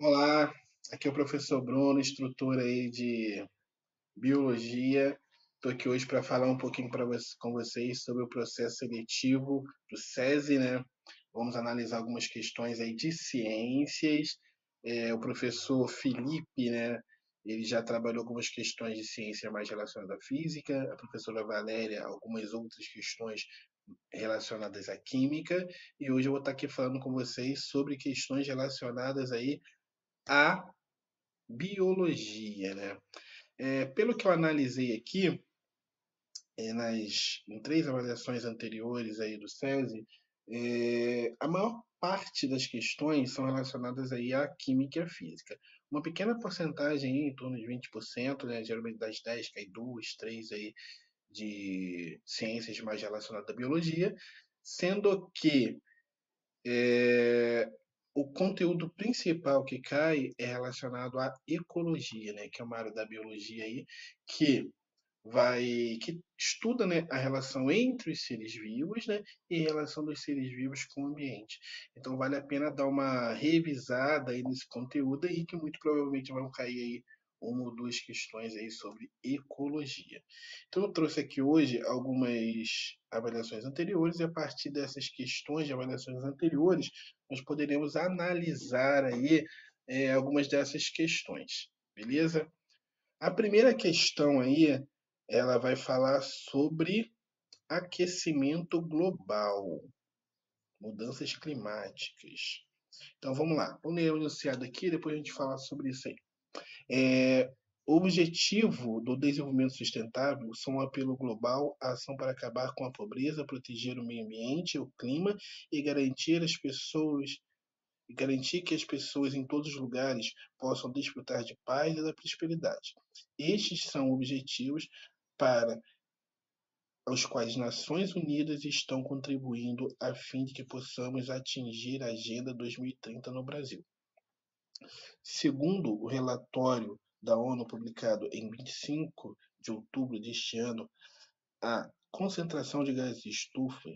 Olá, aqui é o professor Bruno, instrutor aí de biologia. Estou aqui hoje para falar um pouquinho com vocês sobre o processo seletivo do SESI, né? Vamos analisar algumas questões aí de ciências. O professor Felipe, né? Ele já trabalhou algumas questões de ciência mais relacionadas à física. A professora Valéria, algumas outras questões relacionadas à química. E hoje eu vou estar aqui falando com vocês sobre questões relacionadas aí à biologia, né? Pelo que eu analisei aqui, em três avaliações anteriores aí do SESI, a maior parte das questões são relacionadas aí à química e à física. Uma pequena porcentagem, aí, em torno de 20%, né, geralmente das 10, cai 2, 3 aí de ciências mais relacionadas à biologia, sendo que o conteúdo principal que cai é relacionado à ecologia, né, que é uma área da biologia aí que que estuda, né, a relação entre os seres vivos, né, e a relação dos seres vivos com o ambiente. Então vale a pena dar uma revisada aí nesse conteúdo aí que muito provavelmente vão cair aí uma ou duas questões aí sobre ecologia. Então eu trouxe aqui hoje algumas avaliações anteriores e a partir dessas questões de avaliações anteriores nós poderemos analisar aí algumas dessas questões, beleza? A primeira questão aí, ela vai falar sobre aquecimento global, mudanças climáticas. Então vamos lá, vamos ler o enunciado aqui, depois a gente fala sobre isso aí. O objetivo do desenvolvimento sustentável são um apelo global, a ação para acabar com a pobreza, proteger o meio ambiente, o clima e garantir que as pessoas em todos os lugares possam desfrutar de paz e da prosperidade. Estes são objetivos para os quais as Nações Unidas estão contribuindo a fim de que possamos atingir a Agenda 2030 no Brasil. Segundo o relatório da ONU publicado em 25 de outubro deste ano, a concentração de gases de estufa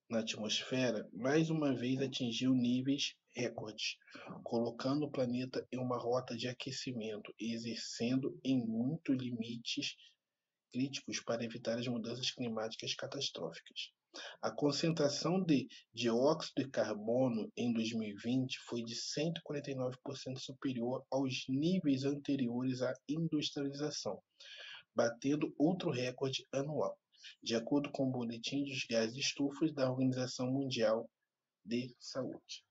na atmosfera mais uma vez atingiu níveis recordes, colocando o planeta em uma rota de aquecimento e exercendo em muitos limites críticos para evitar as mudanças climáticas catastróficas. A concentração de dióxido de carbono em 2020 foi de 149% superior aos níveis anteriores à industrialização, batendo outro recorde anual, de acordo com o Boletim dos Gases de Estufas da Organização Mundial de Saúde.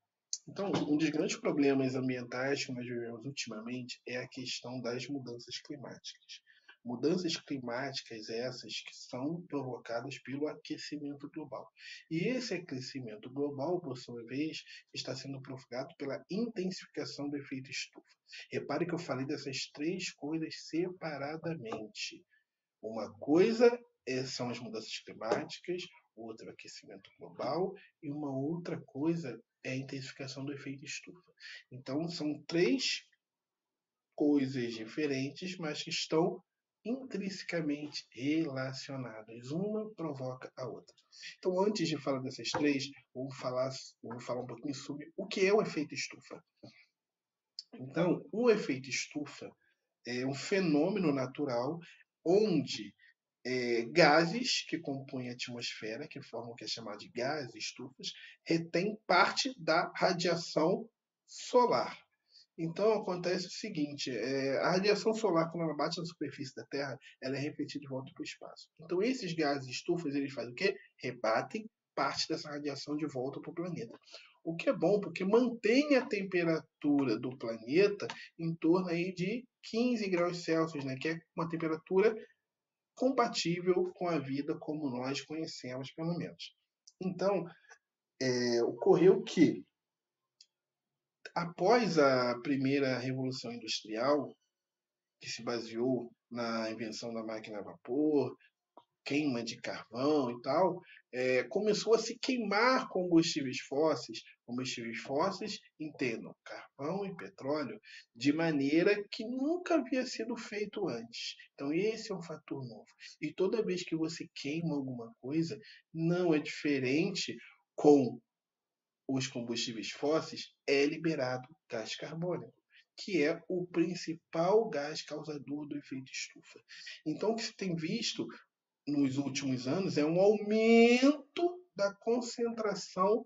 Então, um dos grandes problemas ambientais que nós vivemos ultimamente é a questão das mudanças climáticas. Mudanças climáticas essas que são provocadas pelo aquecimento global. E esse aquecimento global, por sua vez, está sendo provocado pela intensificação do efeito estufa. Repare que eu falei dessas três coisas separadamente. Uma coisa são as mudanças climáticas, outra o aquecimento global e uma outra coisa é a intensificação do efeito estufa. Então são três coisas diferentes, mas que estão intrinsecamente relacionadas. Uma provoca a outra. Então, antes de falar dessas três, vamos falar um pouquinho sobre o que é o efeito estufa. Então, o efeito estufa é um fenômeno natural onde gases que compõem a atmosfera, que formam o que é chamado de gases, estufas, retém parte da radiação solar. Então acontece o seguinte: a radiação solar, quando ela bate na superfície da Terra, ela é refletida de volta para o espaço. Então esses gases estufas, eles fazem o quê? Rebatem parte dessa radiação de volta para o planeta. O que é bom, porque mantém a temperatura do planeta em torno aí de 15 graus Celsius, né? Que é uma temperatura compatível com a vida como nós conhecemos, pelo menos. Então, ocorreu que, após a primeira Revolução Industrial, que se baseou na invenção da máquina a vapor, queima de carvão e tal, começou a se queimar combustíveis fósseis, entendam, carvão e petróleo, de maneira que nunca havia sido feito antes. Então esse é um fator novo. E toda vez que você queima alguma coisa, não é diferente com os combustíveis fósseis, é liberado gás carbônico. que é o principal gás causador do efeito estufa. Então, o que se tem visto nos últimos anos é um aumento da concentração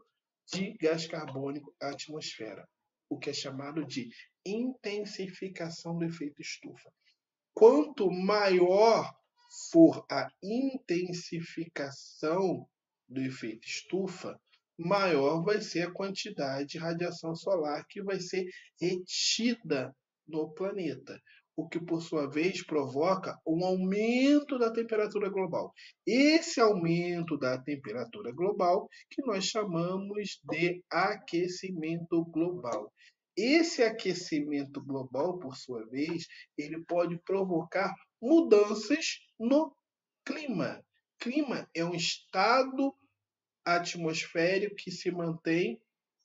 de gás carbônico na atmosfera, o que é chamado de intensificação do efeito estufa. Quanto maior for a intensificação do efeito estufa, maior vai ser a quantidade de radiação solar que vai ser retida no planeta, o que por sua vez provoca um aumento da temperatura global. Esse aumento da temperatura global que nós chamamos de aquecimento global. Esse aquecimento global, por sua vez, ele pode provocar mudanças no clima. Clima é um estado atmosférico que se mantém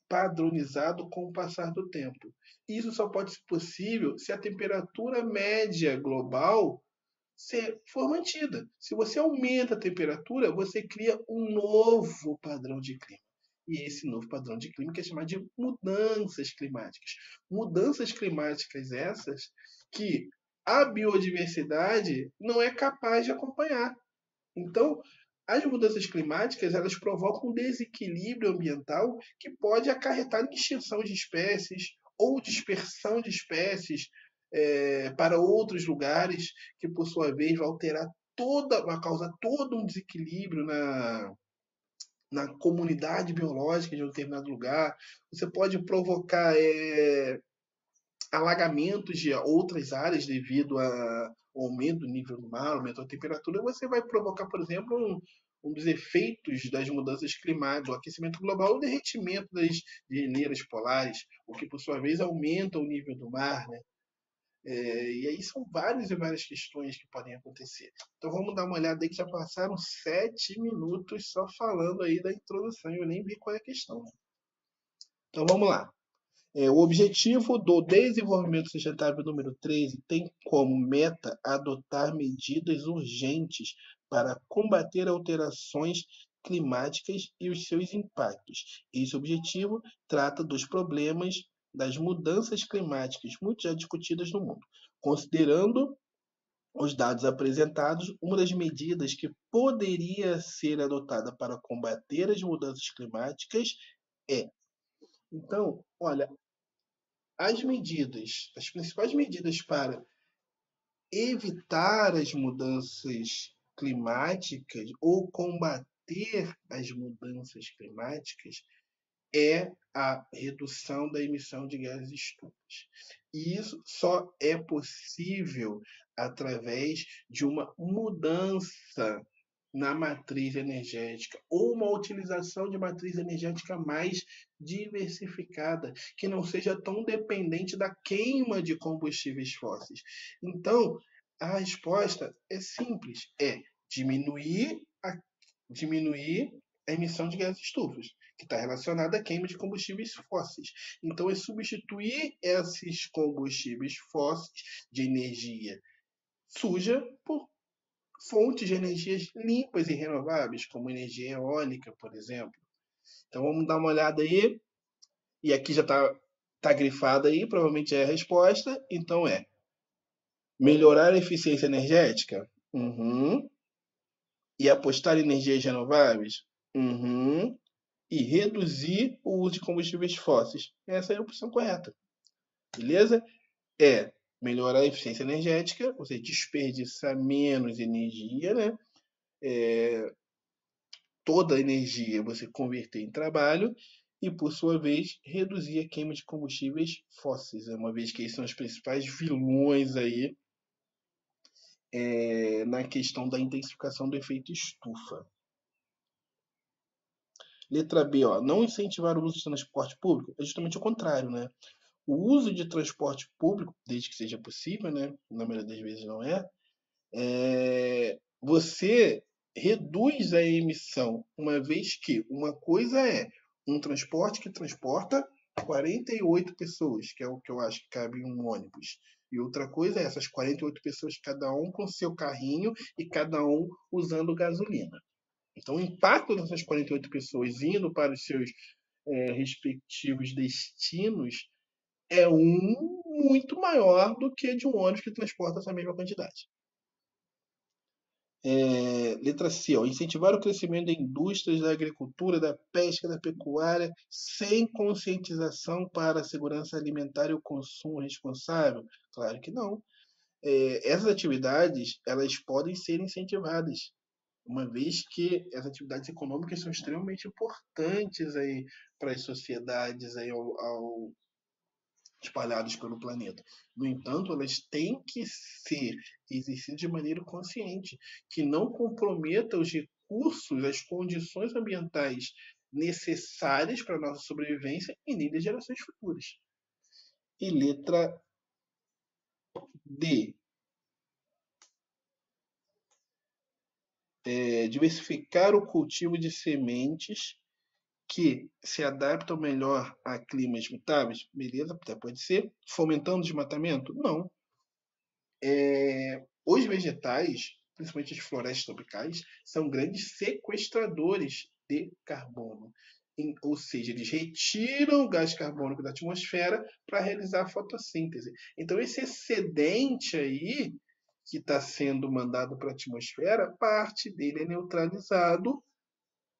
padronizado com o passar do tempo. Isso só pode ser possível se a temperatura média global for mantida. Se você aumenta a temperatura, você cria um novo padrão de clima. E esse novo padrão de clima que é chamado de mudanças climáticas. Mudanças climáticas essas que a biodiversidade não é capaz de acompanhar. Então, as mudanças climáticas elas provocam um desequilíbrio ambiental que pode acarretar em extinção de espécies ou dispersão de espécies para outros lugares, que por sua vez vai causar todo um desequilíbrio na comunidade biológica de um determinado lugar. Você pode provocar alagamentos de outras áreas devido ao aumento do nível do mar, aumento da temperatura. Você vai provocar, por exemplo, um dos efeitos das mudanças climáticas, do aquecimento global, o derretimento das geleiras polares, o que por sua vez aumenta o nível do mar, né? E aí são várias e várias questões que podem acontecer. Então vamos dar uma olhada aí que já passaram 7 minutos só falando aí da introdução. Eu nem vi qual é a questão. Né? Então vamos lá. O objetivo do desenvolvimento sustentável número 13 tem como meta adotar medidas urgentes para combater alterações climáticas e os seus impactos. Esse objetivo trata dos problemas das mudanças climáticas, muito já discutidas no mundo. Considerando os dados apresentados, uma das medidas que poderia ser adotada para combater as mudanças climáticas é. Então, olha, as principais medidas para evitar as mudanças climáticas ou combater as mudanças climáticas é a redução da emissão de gases estufas. E isso só é possível através de uma mudança na matriz energética ou uma utilização de matriz energética mais diversificada, que não seja tão dependente da queima de combustíveis fósseis. Então, a resposta é simples, é diminuir a emissão de gases estufas, que está relacionada à queima de combustíveis fósseis. Então, é substituir esses combustíveis fósseis de energia suja por fontes de energias limpas e renováveis, como energia eólica, por exemplo. Então, vamos dar uma olhada aí. E aqui já está grifado aí, provavelmente é a resposta. Então, melhorar a eficiência energética? Uhum. E apostar em energias renováveis? Uhum. E reduzir o uso de combustíveis fósseis. Essa é a opção correta. Beleza? Melhorar a eficiência energética, ou seja, desperdiçar menos energia, né? Toda a energia você converter em trabalho e, por sua vez, reduzir a queima de combustíveis fósseis, uma vez que eles são os principais vilões aí na questão da intensificação do efeito estufa. Letra B, não incentivar o uso de transporte público é justamente o contrário, né? O uso de transporte público, desde que seja possível, né? Na maioria das vezes não você reduz a emissão, uma vez que uma coisa é um transporte que transporta 48 pessoas, que é o que eu acho que cabe em um ônibus. E outra coisa é essas 48 pessoas, cada um com seu carrinho e cada um usando gasolina. Então, o impacto dessas 48 pessoas indo para os seus respectivos destinos é um muito maior do que de um ônibus que transporta essa mesma quantidade. Letra C, ó, incentivar o crescimento da indústrias, da agricultura, da pesca, da pecuária, sem conscientização para a segurança alimentar e o consumo responsável? Claro que não. Essas atividades, elas podem ser incentivadas, uma vez que as atividades econômicas são extremamente importantes aí para as sociedades aí espalhados pelo planeta. No entanto, elas têm que ser exercidas de maneira consciente, que não comprometa os recursos, as condições ambientais necessárias para a nossa sobrevivência e nem das gerações futuras. E letra D. Diversificar o cultivo de sementes que se adaptam melhor a climas mutáveis? Beleza, até pode ser. Fomentando o desmatamento? Não. Os vegetais, principalmente as florestas tropicais, são grandes sequestradores de carbono. Ou seja, eles retiram o gás carbônico da atmosfera para realizar a fotossíntese. Então, esse excedente aí que está sendo mandado para a atmosfera, parte dele é neutralizado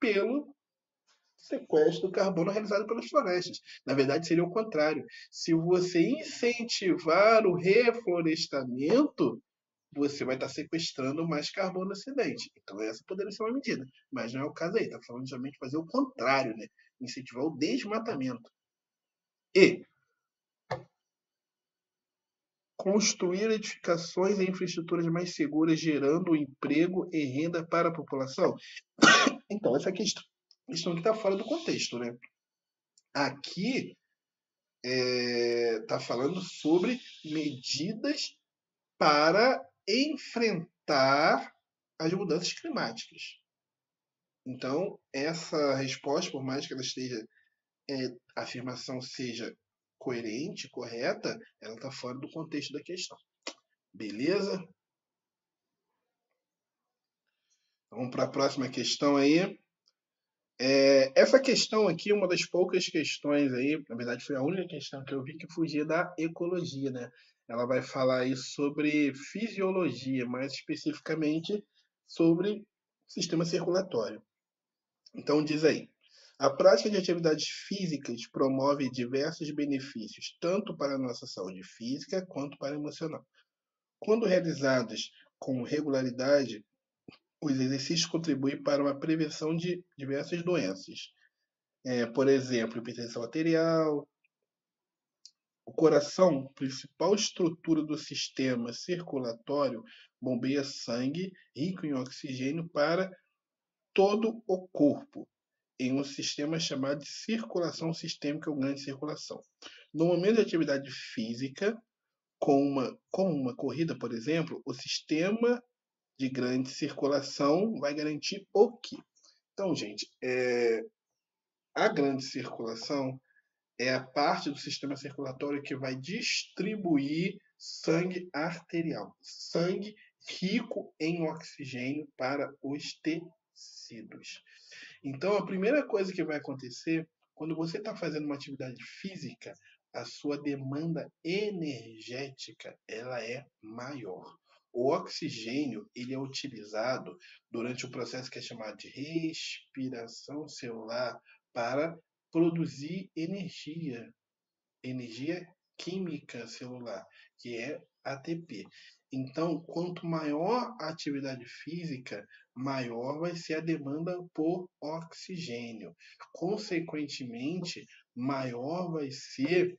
pelo sequestro do carbono realizado pelas florestas. Na verdade, seria o contrário. Se você incentivar o reflorestamento, você vai estar sequestrando mais carbono no acidente. Então, essa poderia ser uma medida. Mas não é o caso aí. Está falando justamente de fazer o contrário, né? Incentivar o desmatamento. E construir edificações e infraestruturas mais seguras, gerando emprego e renda para a população. Então, essa questão que está fora do contexto, né? Aqui está falando sobre medidas para enfrentar as mudanças climáticas. Então, essa resposta, por mais que ela esteja, a afirmação seja coerente, correta, ela está fora do contexto da questão. Beleza? Vamos para a próxima questão aí. Essa questão aqui é uma das poucas questões aí, na verdade foi a única questão que eu vi que fugia da ecologia, né? Ela vai falar aí sobre fisiologia, mais especificamente sobre sistema circulatório. Então diz aí, a prática de atividades físicas promove diversos benefícios, tanto para a nossa saúde física quanto para a emocional. Quando realizadas com regularidade, os exercícios contribuem para uma prevenção de diversas doenças. Por exemplo, hipertensão arterial. O coração, principal estrutura do sistema circulatório, bombeia sangue rico em oxigênio para todo o corpo, em um sistema chamado de circulação sistêmica ou grande circulação. No momento de atividade física, como uma corrida, por exemplo, o sistema de grande circulação vai garantir o quê? Então, gente, a grande circulação é a parte do sistema circulatório que vai distribuir sangue arterial, sangue rico em oxigênio para os tecidos. Então, a primeira coisa que vai acontecer quando você está fazendo uma atividade física, a sua demanda energética ela é maior. O oxigênio ele é utilizado durante o processo que é chamado de respiração celular para produzir energia química celular, que é ATP. Então, quanto maior a atividade física, maior vai ser a demanda por oxigênio. Consequentemente, maior vai ser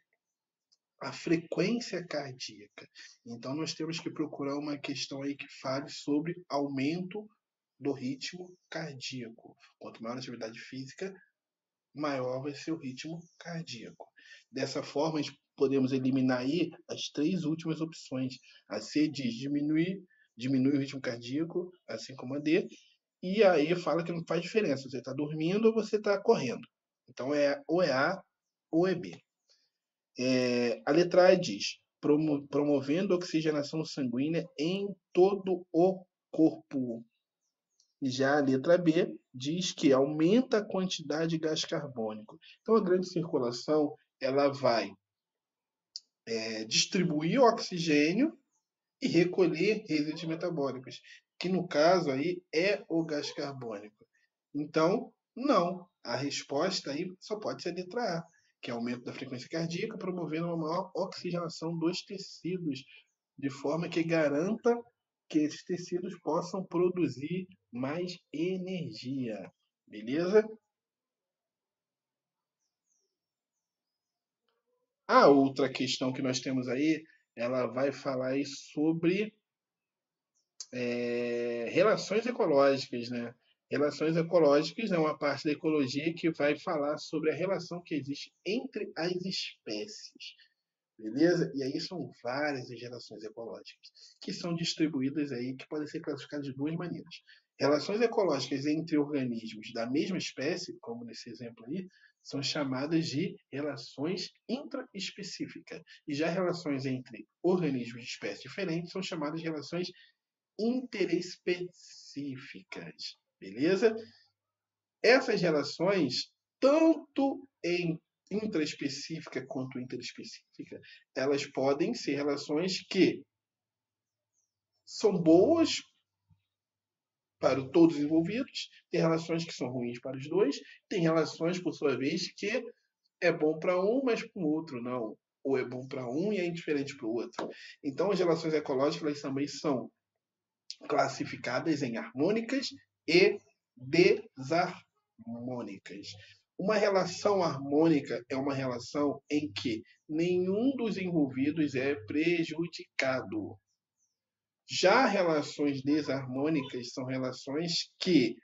a frequência cardíaca. Então, nós temos que procurar uma questão aí que fale sobre aumento do ritmo cardíaco. Quanto maior a atividade física, maior vai ser o ritmo cardíaco. Dessa forma, a gente podemos eliminar aí as três últimas opções. A C diz diminui o ritmo cardíaco, assim como a D, e aí fala que não faz diferença, você está dormindo ou você está correndo. Então, ou é A ou é B. A letra A diz, promovendo a oxigenação sanguínea em todo o corpo. Já a letra B diz que aumenta a quantidade de gás carbônico. Então, a grande circulação ela vai distribuir o oxigênio e recolher resíduos metabólicos, que no caso aí é o gás carbônico. Então, não. A resposta aí só pode ser a letra A, que é aumento da frequência cardíaca, promovendo uma maior oxigenação dos tecidos, de forma que garanta que esses tecidos possam produzir mais energia. Beleza? A outra questão que nós temos aí, ela vai falar aí sobre relações ecológicas, né? Relações ecológicas é uma parte da ecologia que vai falar sobre a relação que existe entre as espécies, beleza? E aí são várias as relações ecológicas que são distribuídas aí, que podem ser classificadas de duas maneiras. Relações ecológicas entre organismos da mesma espécie, como nesse exemplo aí, são chamadas de relações intraespecíficas. E já relações entre organismos de espécies diferentes são chamadas de relações interespecíficas, beleza? Essas relações, tanto em intraespecífica quanto interespecífica, elas podem ser relações que são boas para todos os envolvidos, tem relações que são ruins para os dois, tem relações, por sua vez, que é bom para um, mas para o outro não. Ou é bom para um e é indiferente para o outro. Então, as relações ecológicas elas também são classificadas em harmônicas e desarmônicas. Uma relação harmônica é uma relação em que nenhum dos envolvidos é prejudicado. Já relações desarmônicas são relações que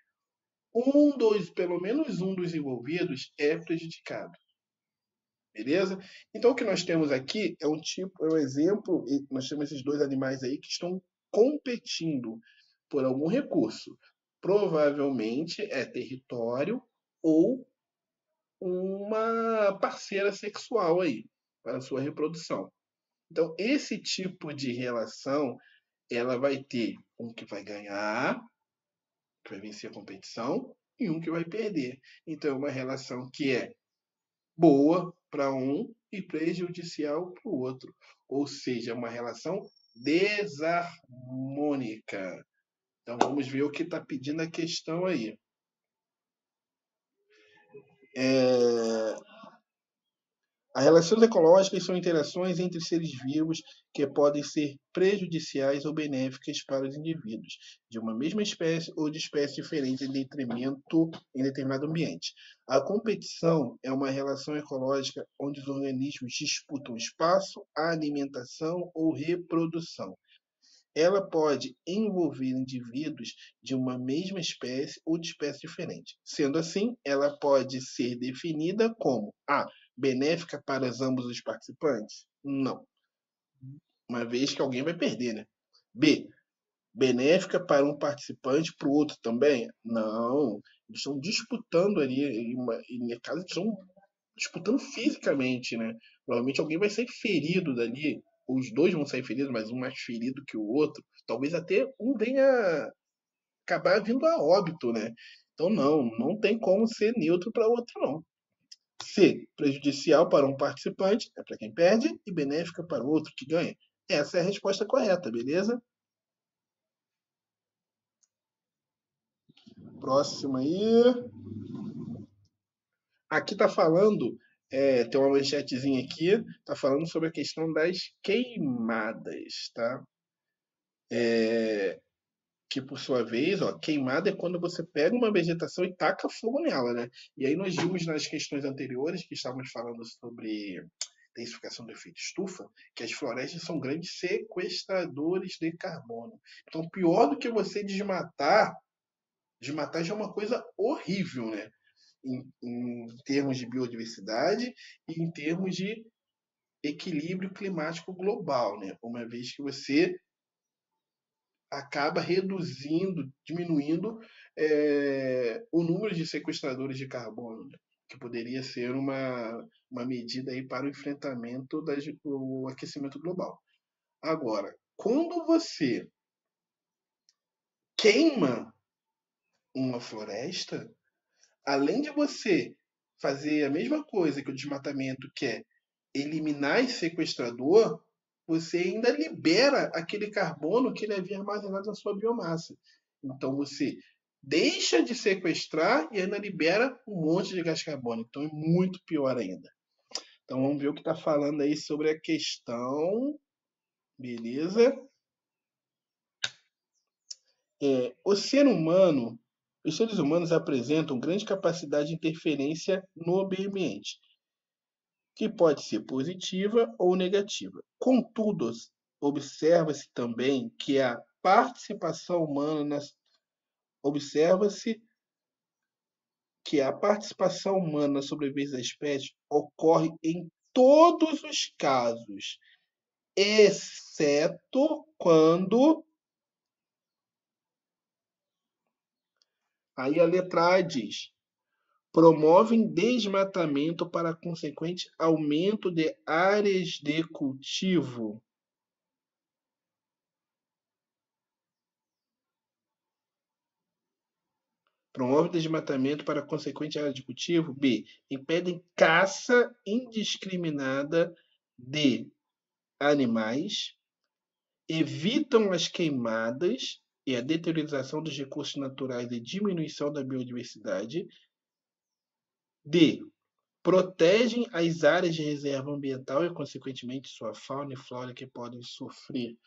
pelo menos um dos envolvidos é prejudicado. Beleza? Então o que nós temos aqui é um exemplo, e nós temos esses dois animais aí que estão competindo por algum recurso. Provavelmente é território ou uma parceira sexual aí para a sua reprodução. Então esse tipo de relação, ela vai ter um que vai ganhar, que vai vencer a competição, e um que vai perder. Então é uma relação que é boa para um e prejudicial para o outro. Ou seja, uma relação desarmônica. Então vamos ver o que está pedindo a questão aí. As relações ecológicas são interações entre seres vivos que podem ser prejudiciais ou benéficas para os indivíduos de uma mesma espécie ou de espécies diferentes em determinado ambiente. A competição é uma relação ecológica onde os organismos disputam espaço, alimentação ou reprodução. Ela pode envolver indivíduos de uma mesma espécie ou de espécie diferente. Sendo assim, ela pode ser definida como A, benéfica para ambos os participantes? Não, uma vez que alguém vai perder, né? B, benéfica para um participante para o outro também? Não, eles estão disputando ali, e no caso, eles estão disputando fisicamente, né? Provavelmente alguém vai sair ferido dali, os dois vão sair feridos, mas um mais ferido que o outro. Talvez até um venha acabar vindo a óbito, né? Então não tem como ser neutro para o outro, não. C, prejudicial para um participante, é para quem perde, e benéfica para o outro que ganha. Essa é a resposta correta, beleza? Próxima aí. Aqui está falando, tem uma manchetezinha aqui, está falando sobre a questão das queimadas, tá? Que por sua vez, ó, queimada é quando você pega uma vegetação e taca fogo nela, né? E aí nós vimos nas questões anteriores que estávamos falando sobre intensificação do efeito estufa, que as florestas são grandes sequestradores de carbono. Então, pior do que você desmatar já é uma coisa horrível, né? Em termos de biodiversidade e em termos de equilíbrio climático global, né? Uma vez que você acaba reduzindo, diminuindo o número de sequestradores de carbono, né? Que poderia ser uma medida aí para o enfrentamento do aquecimento global. Agora, quando você queima uma floresta, além de você fazer a mesma coisa que o desmatamento, que é eliminar esse sequestrador, você ainda libera aquele carbono que ele havia armazenado na sua biomassa. Então você deixa de sequestrar e ainda libera um monte de gás carbônico. Então é muito pior ainda. Então vamos ver o que está falando aí sobre a questão. Beleza? Os seres humanos apresentam grande capacidade de interferência no meio ambiente, que pode ser positiva ou negativa. Contudo, observa-se também que a participação humana na sobrevivência da espécie ocorre em todos os casos, exceto quando. Aí a letra A diz: promovem desmatamento para consequente aumento de áreas de cultivo. Promove desmatamento para consequente área de cultivo. B. Impedem caça indiscriminada de animais. Evitam as queimadas e a deterioração dos recursos naturais e diminuição da biodiversidade. D. Protegem as áreas de reserva ambiental e, consequentemente, sua fauna e flora que podem sofrer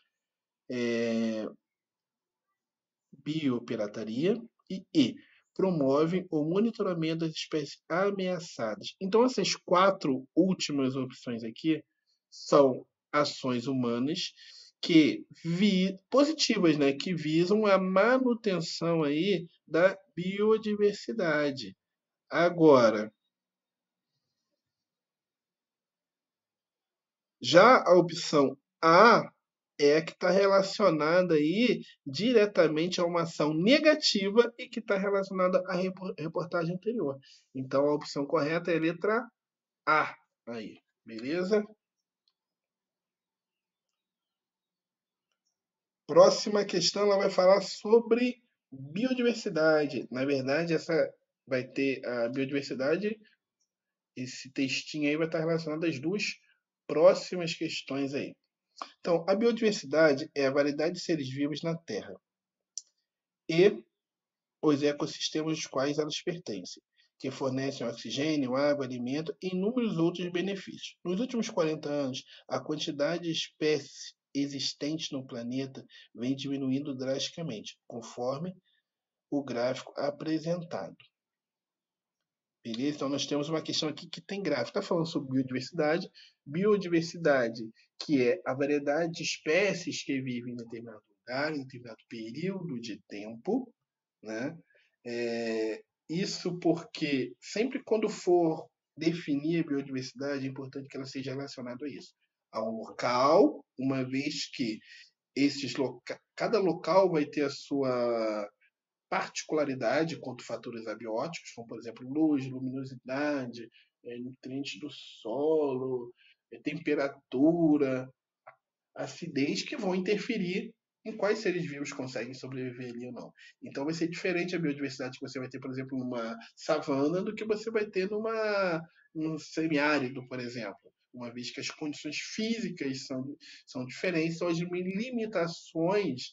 biopirataria. E promovem o monitoramento das espécies ameaçadas. Então, essas 4 últimas opções aqui são ações humanas positivas, né, que visam a manutenção aí da biodiversidade. Agora, já a opção A é a que está relacionada aí diretamente a uma ação negativa e que está relacionada à reportagem anterior. Então a opção correta é a letra A. Aí, beleza? Próxima questão ela vai falar sobre biodiversidade. Na verdade, essa vai ter a biodiversidade. Esse textinho aí vai estar relacionado às 2 próximas questões aí. Então, a biodiversidade é a variedade de seres vivos na Terra e os ecossistemas aos quais elas pertencem, que fornecem oxigênio, água, alimento e inúmeros outros benefícios. Nos últimos 40 anos, a quantidade de espécies existentes no planeta vem diminuindo drasticamente, conforme o gráfico apresentado. Beleza? Então, nós temos uma questão aqui que tem gráfico. Está falando sobre biodiversidade. Biodiversidade, que é a variedade de espécies que vivem em determinado lugar, em determinado período de tempo. Né? Isso porque sempre quando for definir a biodiversidade, é importante que ela seja relacionada a isso. A um local, uma vez que cada local vai ter a sua particularidade quanto fatores abióticos, como, por exemplo, luz, luminosidade, nutrientes do solo, temperatura, acidez, que vão interferir em quais seres vivos conseguem sobreviver ali ou não. Então vai ser diferente a biodiversidade que você vai ter, por exemplo, numa savana do que você vai ter num semiárido, por exemplo. Uma vez que as condições físicas são diferentes, são as limitações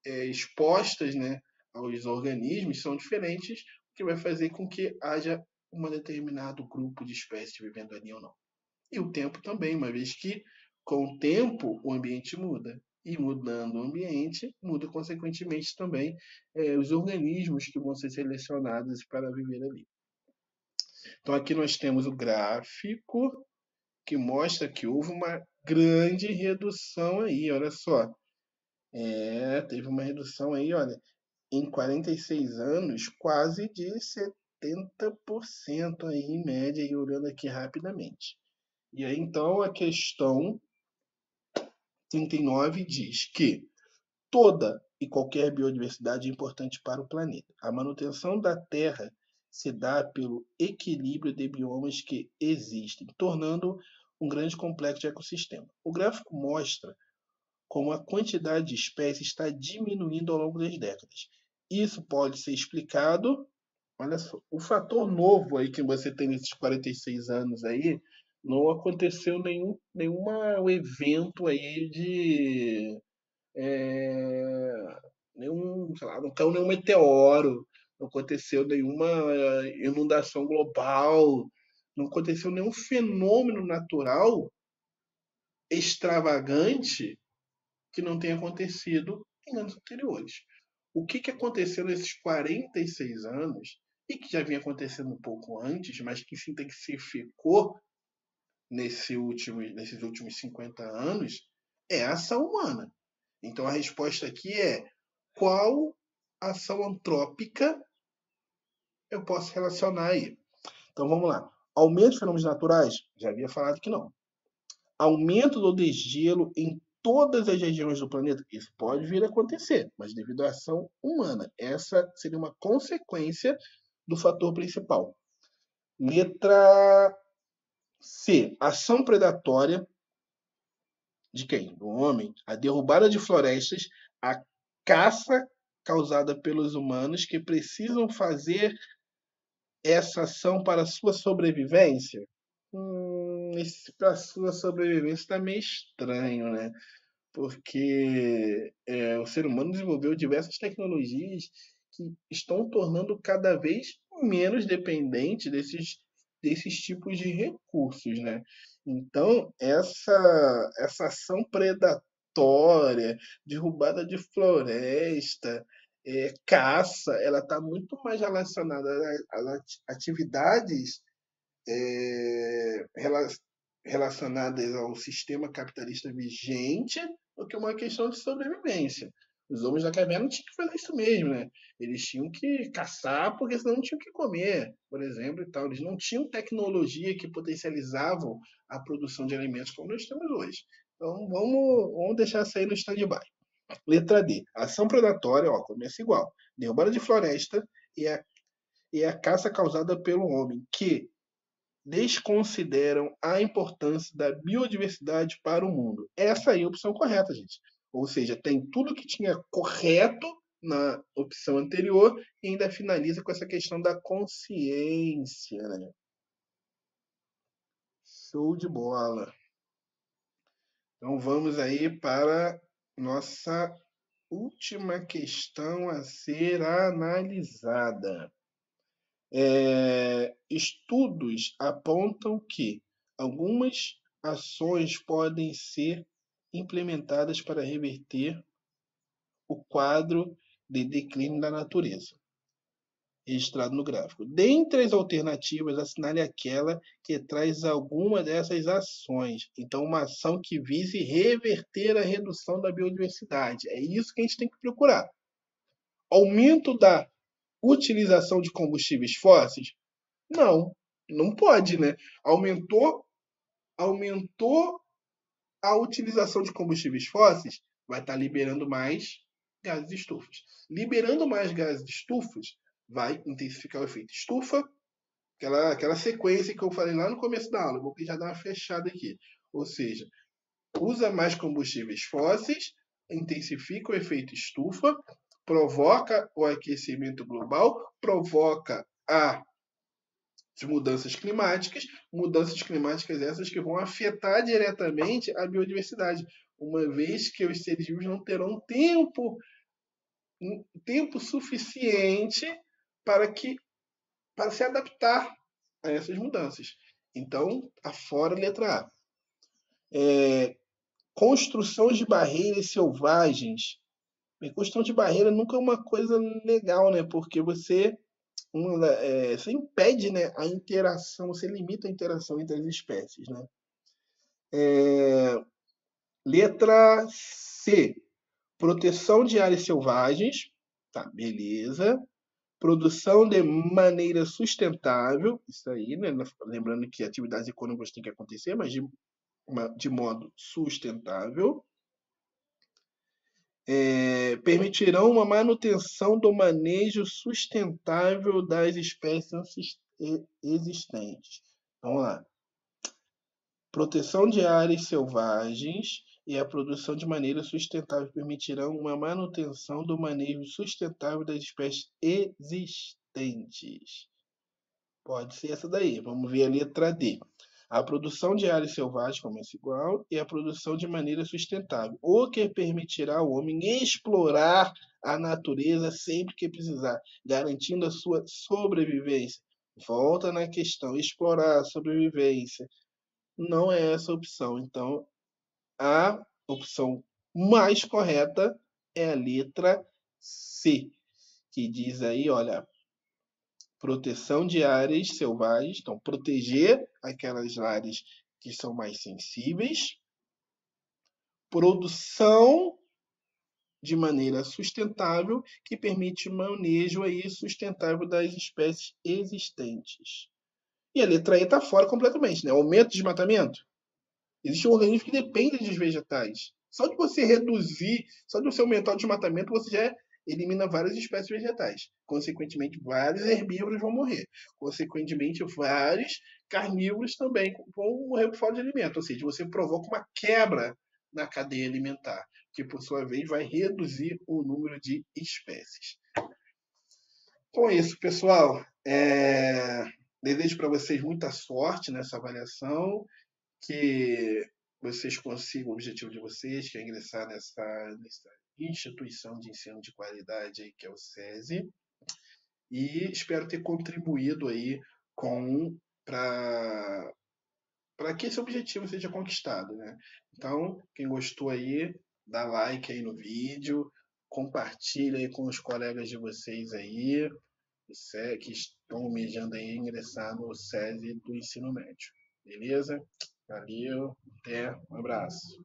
expostas, né, aos organismos são diferentes, o que vai fazer com que haja um determinado grupo de espécies vivendo ali ou não. E o tempo também, uma vez que com o tempo o ambiente muda. E mudando o ambiente, muda consequentemente também os organismos que vão ser selecionados para viver ali. Então aqui nós temos o gráfico que mostra que houve uma grande redução aí, olha só. Teve uma redução aí, olha, em 46 anos, quase de 70% aí em média, e olhando aqui rapidamente. E aí, então, a questão 39 diz que toda e qualquer biodiversidade é importante para o planeta. A manutenção da Terra se dá pelo equilíbrio de biomas que existem, tornando um grande complexo de ecossistema. O gráfico mostra como a quantidade de espécies está diminuindo ao longo das décadas. Isso pode ser explicado, olha só, o fator novo aí que você tem nesses 46 anos aí, não aconteceu nenhum evento aí de nenhum, sei lá, não caiu nenhum meteoro, não aconteceu nenhuma inundação global, não aconteceu nenhum fenômeno natural extravagante que não tenha acontecido em anos anteriores. O que aconteceu nesses 46 anos, e que já vinha acontecendo um pouco antes, mas que se intensificou nesses últimos 50 anos, é a ação humana. Então a resposta aqui é: qual ação antrópica eu posso relacionar aí? Então vamos lá. Aumento de fenômenos naturais? Já havia falado que não. Aumento do desgelo em todas as regiões do planeta? Isso pode vir a acontecer, mas devido à ação humana. Essa seria uma consequência do fator principal. Letra C. Ação predatória de quem? Do homem. A derrubada de florestas, a caça causada pelos humanos que precisam fazer essa ação para a sua sobrevivência? Para a sua sobrevivência está meio estranho, né? Porque o ser humano desenvolveu diversas tecnologias que estão tornando cada vez menos dependente desses tipos de recursos, né? Então, essa ação predatória, derrubada de floresta, caça, ela está muito mais relacionada às atividades rela- relacionadas ao sistema capitalista vigente do que uma questão de sobrevivência. Os homens da caverna tinham que fazer isso mesmo, né? Eles tinham que caçar porque senão não tinham o que comer, por exemplo, e tal. Eles não tinham tecnologia que potencializavam a produção de alimentos como nós temos hoje. Então vamos deixar isso aí no stand-by. Letra D. Ação predatória, ó, começa igual. Derrubada de floresta e a caça causada pelo homem, que desconsideram a importância da biodiversidade para o mundo. Essa aí é a opção correta, gente. Ou seja, tem tudo que tinha correto na opção anterior e ainda finaliza com essa questão da consciência, né? Show de bola. Então vamos aí para nossa última questão a ser analisada. Estudos apontam que algumas ações podem ser implementadas para reverter o quadro de declínio da natureza, registrado no gráfico. Dentre as alternativas, assinale aquela que traz alguma dessas ações. Então, uma ação que vise reverter a redução da biodiversidade. É isso que a gente tem que procurar. Aumento da utilização de combustíveis fósseis? Não, não pode, né? Aumentou a utilização de combustíveis fósseis, vai estar liberando mais gases estufas. Liberando mais gases estufas, vai intensificar o efeito estufa, aquela sequência que eu falei lá no começo da aula. Vou já dar uma fechada aqui. Ou seja, usa mais combustíveis fósseis, intensifica o efeito estufa, provoca o aquecimento global, provoca de mudanças climáticas essas que vão afetar diretamente a biodiversidade, uma vez que os seres vivos não terão tempo suficiente para para se adaptar a essas mudanças. Então, afora a letra A. Construção de barreiras selvagens. A construção de barreira nunca é uma coisa legal, né? Porque você impede, né, a interação, você limita a interação entre as espécies, né? Letra C. Proteção de áreas selvagens. Tá, beleza. Produção de maneira sustentável. Isso aí, né? Lembrando que atividades econômicas têm que acontecer, mas de modo sustentável. Permitirão uma manutenção do manejo sustentável das espécies existentes. Vamos lá. Proteção de áreas selvagens e a produção de maneira sustentável permitirão uma manutenção do manejo sustentável das espécies existentes. Pode ser essa daí. Vamos ver a letra D. A produção de áreas selvagens começa igual e a produção de maneira sustentável, o que permitirá ao homem explorar a natureza sempre que precisar, garantindo a sua sobrevivência. Volta na questão, explorar a sobrevivência. Não é essa a opção. Então, a opção mais correta é a letra C, que diz aí, olha, proteção de áreas selvagens, então proteger aquelas áreas que são mais sensíveis, produção de maneira sustentável, que permite o manejo aí sustentável das espécies existentes. E a letra E está fora completamente, né? Aumento de desmatamento. Existem organismos que dependem dos vegetais. Só de você reduzir, só de você aumentar o desmatamento, você já elimina várias espécies vegetais. Consequentemente, vários herbívoros vão morrer. Consequentemente, vários carnívoros também vão morrer por falta de alimento. Ou seja, você provoca uma quebra na cadeia alimentar, que por sua vez vai reduzir o número de espécies. Com isso, pessoal, desejo para vocês muita sorte nessa avaliação, que vocês consigam o objetivo de vocês, que é ingressar nessa instituição de ensino de qualidade aí, que é o SESI, e espero ter contribuído aí para que esse objetivo seja conquistado, né? Então, quem gostou aí, dá like aí no vídeo, compartilha aí com os colegas de vocês aí, que estão almejando aí ingressar no SESI do ensino médio. Beleza? Valeu, até, um abraço.